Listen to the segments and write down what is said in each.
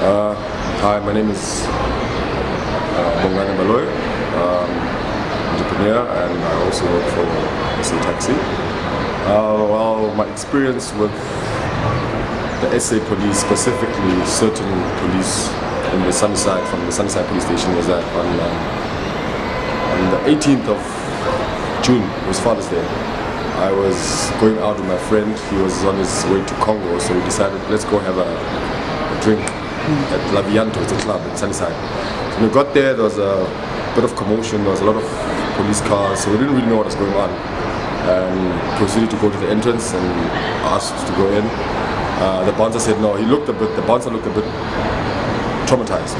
Hi, my name is Bongani Baloy, entrepreneur, and I also work for SA Taxi. Well, my experience with the SA police, specifically certain police in the Sunnyside, from the Sunnyside police station, was that on the 18th of June, it was Father's Day. I was going out with my friend. He was on his way to Congo, so we decided, let's go have a drink at La Vianto, it's a club in Sunnyside. So when we got there was a bit of commotion, there was a lot of police cars, so we didn't really know what was going on. And proceeded to go to the entrance and asked to go in. The bouncer said no. The bouncer looked a bit traumatized.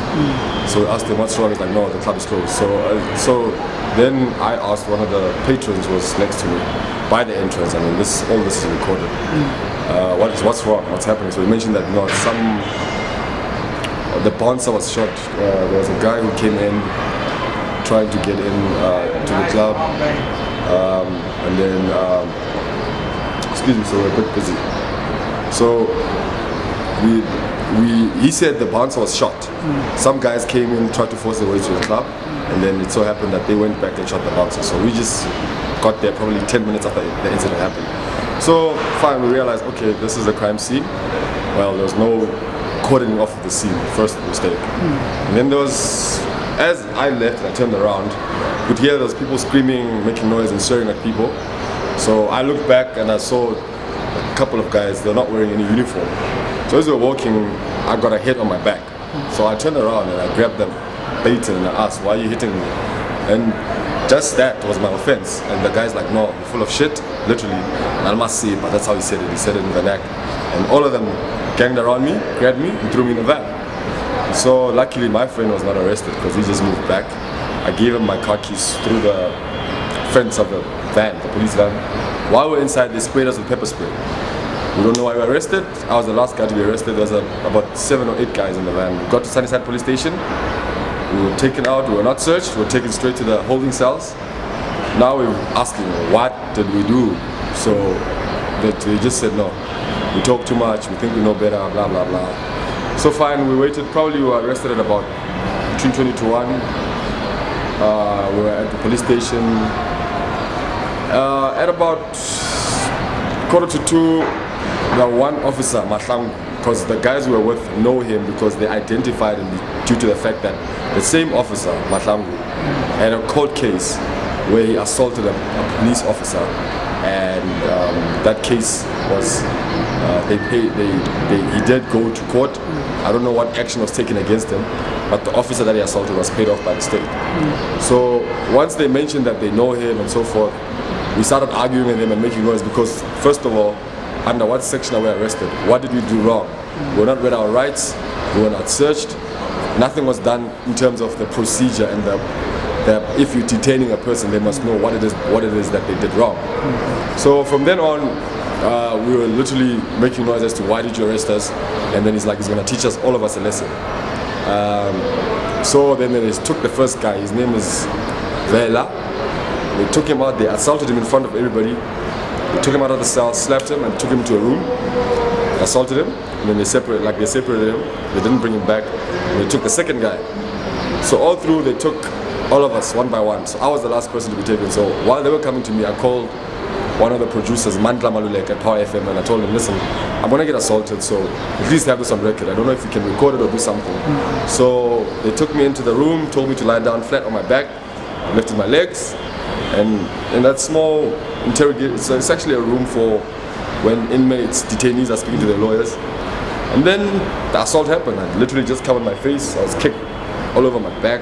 So we asked him what's wrong. He's like, no, the club is closed. So then I asked one of the patrons who was next to me by the entrance. I mean, all this is recorded. What's wrong? What's happening? So he mentioned that the bouncer was shot. There was a guy who came in trying to get in to the club, and then excuse me, so we're a bit busy. So he said the bouncer was shot. Some guys came in, tried to force their way to the club, and then it so happened that they went back and shot the bouncer. So we just got there probably 10 minutes after the incident happened. So fine, we realized, okay, this is a crime scene. Well, there's no cordoning off of the scene, first mistake. And then there was, as I left and I turned around, you could hear those people screaming, making noise and swearing at people. So I looked back and I saw a couple of guys, they're not wearing any uniform. So as we were walking, I got a hit on my back. So I turned around and I grabbed them, baited, and I asked, why are you hitting me? And just that was my offense. And the guy's like, no, you're full of shit, literally. And I must say it, but that's how he said it. He said it in vernac. And all of them ganged around me, grabbed me, and threw me in the van. So luckily my friend was not arrested because he just moved back. I gave him my car keys through the fence of the van, the police van. While we were inside, they sprayed us with pepper spray. We don't know why we were arrested. I was the last guy to be arrested. There was about 7 or 8 guys in the van. We got to Sunnyside police station. We were taken out. We were not searched. We were taken straight to the holding cells. Now we're asking, what did we do? So they just said no. We talk too much. We think we know better. Blah blah blah. So fine. We waited. Probably we were arrested at about between 20 to 1. We were at the police station at about 1:45. The one officer, Mahlangu, because the guys we were with know him because they identified him due to the fact that the same officer, Mahlangu, had a court case where he assaulted a police officer, and that case was he did go to court. I don't know what action was taken against him, but the officer that he assaulted was paid off by the state. So once they mentioned that they know him and so forth, we started arguing with them and making noise because, first of all, under what section are we arrested? What did we do wrong? We were not read our rights, we were not searched, nothing was done in terms of the procedure and if you're detaining a person, they must know what it is that they did wrong. So from then on, we were literally making noise as to why did you arrest us, and then he's like, he's going to teach us, all of us, a lesson. So then they took the first guy, his name is Vela. They took him out, they assaulted him in front of everybody. They took him out of the cell, slapped him, and took him to a room. Assaulted him, and then they separated him. They didn't bring him back. And they took the second guy. So all through, they took all of us one by one. So I was the last person to be taken. So while they were coming to me, I called one of the producers, Mandla Malulek at Power FM, and I told him, listen, I'm gonna get assaulted, so at least have this on record. I don't know if you can record it or do something. So they took me into the room, told me to lie down flat on my back, lifted my legs, and in that small interrogation, it's actually a room for when inmates, detainees are speaking to their lawyers. And then the assault happened. I literally just covered my face. I was kicked all over my back,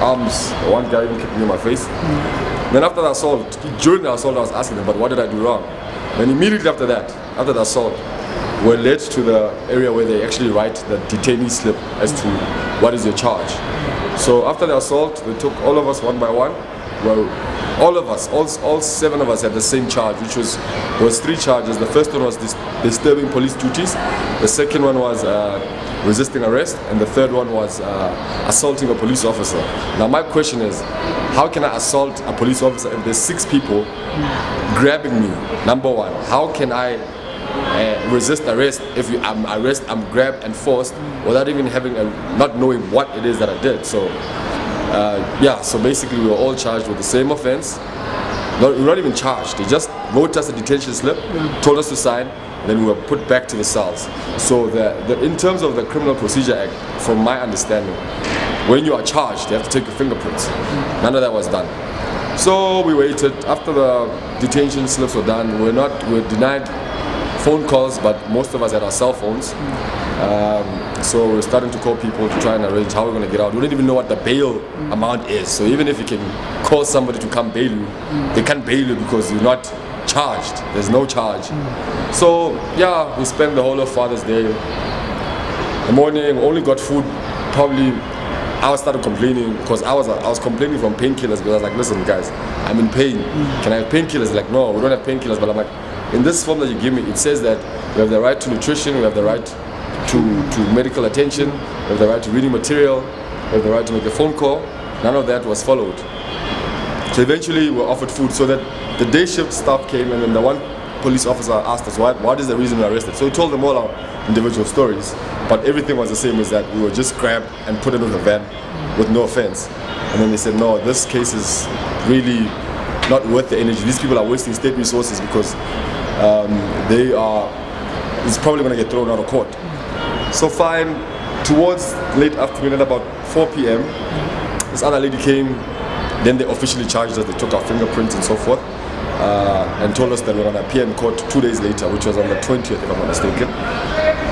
arms. One guy even kicked me in my face. Then after the assault, during the assault, I was asking them, but what did I do wrong? Then immediately after that, after the assault, we're led to the area where they actually write the detainee slip as to what is your charge. So after the assault, they took all of us one by one. Well, all of us, all 7 of us had the same charge, which was 3 charges. The first one was disturbing police duties. The second one was resisting arrest, and the third one was assaulting a police officer. Now my question is, how can I assault a police officer if there's 6 people grabbing me? Number one, how can I resist arrest if I'm grabbed and forced without even not knowing what it is that I did. So yeah, so basically we were all charged with the same offense. We're not even charged. They just wrote us a detention slip, told us to sign, then we were put back to the cells. So in terms of the Criminal Procedure Act, from my understanding, when you are charged, you have to take your fingerprints. None of that was done. So we waited. After the detention slips were done, we were denied phone calls, but most of us had our cell phones. So we're starting to call people to try and arrange how we're going to get out. We don't even know what the bail amount is. So even if you can call somebody to come bail you, they can't bail you because you're not charged. There's no charge. So yeah, we spent the whole of Father's Day. The morning, only got food. Probably I started complaining because I was complaining from painkillers, because I was like, listen guys, I'm in pain. Can I have painkillers? Like, no, we don't have painkillers. But I'm like, in this form that you give me, it says that we have the right to nutrition, we have the right to medical attention, we have the right to reading material, we have the right to make a phone call. None of that was followed. So eventually we were offered food. So that the day shift staff came, and then the one police officer asked us, what is the reason we were arrested? So we told them all our individual stories, but everything was the same, is that we were just grabbed and put into the van with no offense. And then they said, no, this case is really not worth the energy. These people are wasting state resources because it's probably going to get thrown out of court. So fine, towards late afternoon at about 4 p.m, this other lady came. Then they officially charged us. They took our fingerprints and so forth, and told us that we're going to appear in court 2 days later, which was on the 20th, if I'm not mistaken.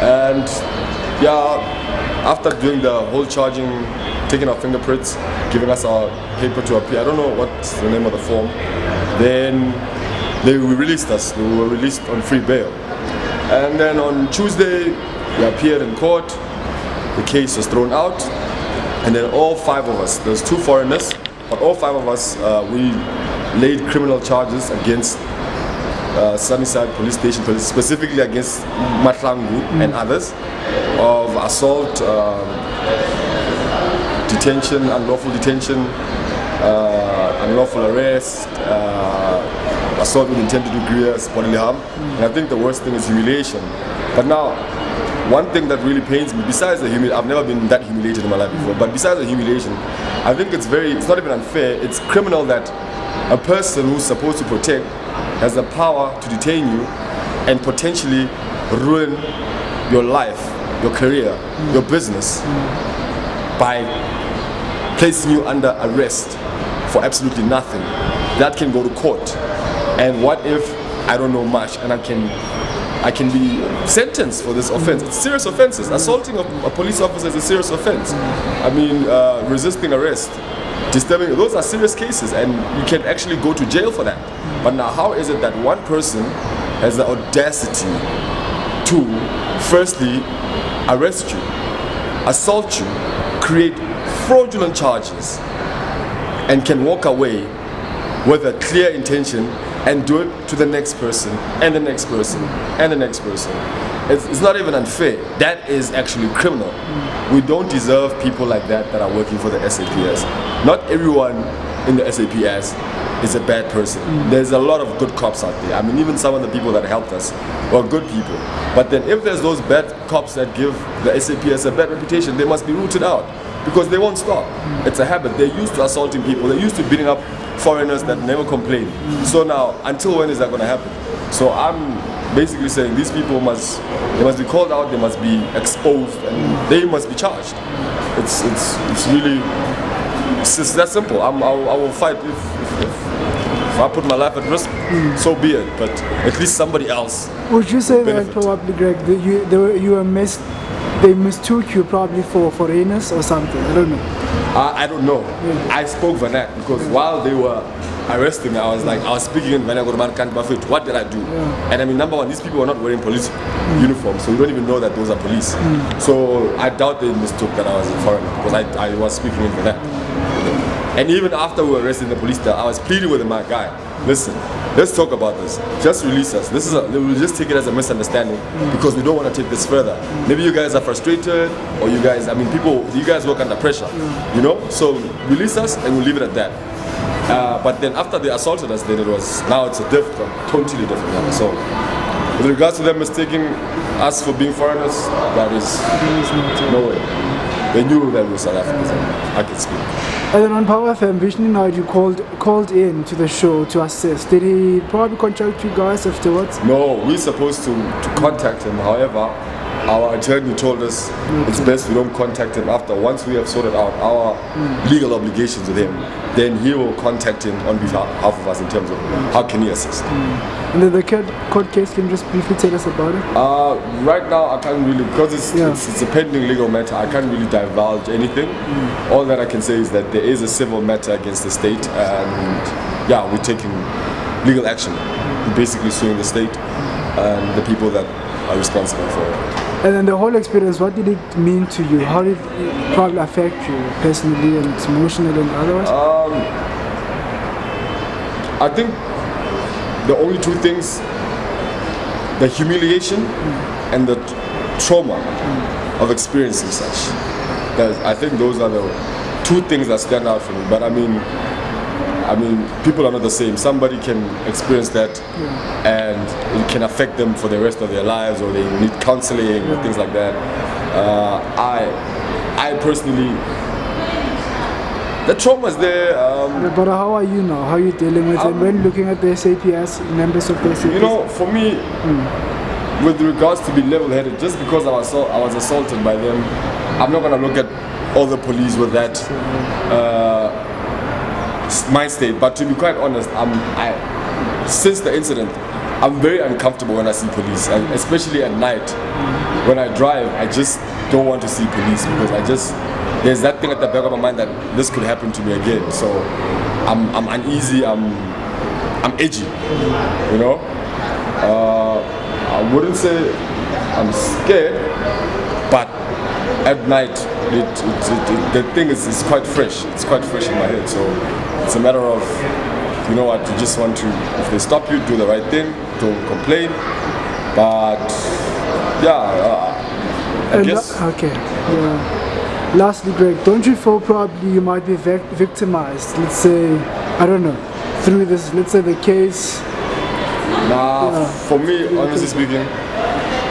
And yeah, after doing the whole charging, taking our fingerprints, giving us our paper to appear, I don't know what's the name of the form, then they released us. We were released on free bail. And then on Tuesday, we appeared in court. The case was thrown out, and then all 5 of us, there's 2 foreigners, but all 5 of us, we laid criminal charges against Sunnyside Police Station, specifically against Mahlangu and others, of assault, detention, unlawful detention, unlawful arrest, assault with intent to do grievous bodily harm. And I think the worst thing is humiliation. But now, one thing that really pains me, besides the humiliation, I've never been that humiliated in my life before, but besides the humiliation, I think it's not even unfair, it's criminal that a person who's supposed to protect has the power to detain you and potentially ruin your life, your career, your business by placing you under arrest for absolutely nothing. That can go to court. And what if I don't know much and I can be sentenced for this offense? It's serious offenses. Assaulting a police officer is a serious offense. I mean, resisting arrest, disturbing, those are serious cases, and you can actually go to jail for that. But now, how is it that one person has the audacity to firstly arrest you, assault you, create fraudulent charges, and can walk away with a clear intention and do it to the next person, and the next person, and the next person? It's not even unfair. That is actually criminal. We don't deserve people like that are working for the SAPS. Not everyone in the SAPS is a bad person. There's a lot of good cops out there. I mean, even some of the people that helped us were good people. But then if there's those bad cops that give the SAPS a bad reputation, they must be rooted out, because they won't stop. It's a habit. They're used to assaulting people. They're used to beating up foreigners that never complain. So now, until when is that going to happen? So I'm basically saying these people must be called out, they must be exposed, and they must be charged. It's really, it's that simple. I will fight if I put my life at risk, so be it. But at least somebody else. Would you say that probably, Greg, they mistook you probably for foreigners or something? I don't know. I don't know. I spoke Vernac because while they were arresting me, I was speaking in Vernac. What did I do? And I mean, number one, these people were not wearing police uniforms, so you don't even know that those are police. So I doubt they mistook that I was a foreigner, because I was speaking in Vernac. And even after we were arrested in the police station, I was pleading with my guy, listen, let's talk about this. Just release us. We'll just take it as a misunderstanding, because we don't want to take this further. Maybe you guys are frustrated, or you guys, I mean, you guys work under pressure, you know? So release us and we'll leave it at that. But then after they assaulted us, then now it's a totally different level. So With regards to them mistaking us for being foreigners, that is no way. They knew that we were South Africans. I can speak. And then on Power FM, Vishnu Naidu called in to the show to assist. Did he probably contact you guys afterwards? No, we're supposed to contact him. However, our attorney told us it's best we don't contact him after. Once we have sorted out our legal obligations with him, then he will contact him on behalf of us in terms of how can he assist. And then the court case, can you just briefly tell us about it? Right now I can't really, because it's a pending legal matter, I can't really divulge anything. All that I can say is that there is a civil matter against the state, and yeah, we're taking legal action. We're basically suing the state and the people that are responsible for it. And then the whole experience, what did it mean to you? How did it probably affect you personally and emotionally and otherwise? I think the only two things, the humiliation and the trauma of experiencing such. I think those are the two things that stand out for me. But I mean, people are not the same. Somebody can experience that and it can affect them for the rest of their lives, or they need counseling or things like that. I personally, the trauma is there. But how are you now? How are you dealing with it? When looking at the SAPS, members of the SAPS? You know, for me, with regards to be level-headed, just because I was assaulted by them, I'm not going to look at all the police with that mind state. But to be quite honest, since the incident, I'm very uncomfortable when I see police, and especially at night. When I drive, I just don't want to see police, because there's that thing at the back of my mind that this could happen to me again. So I'm uneasy, I'm edgy, you know. I wouldn't say I'm scared, but at night the thing is quite fresh. It's quite fresh in my head. So it's a matter of, you know what, you just want to, if they stop you, do the right thing, don't complain. But yeah, I guess. Okay. Yeah. Lastly, Greg, don't you feel probably you might be victimized? Let's say, I don't know, through this, let's say the case. For me, honestly speaking,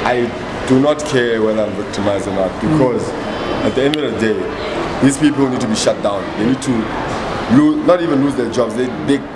I do not care whether I'm victimized or not, because at the end of the day, these people need to be shut down. They need to not even lose their jobs. They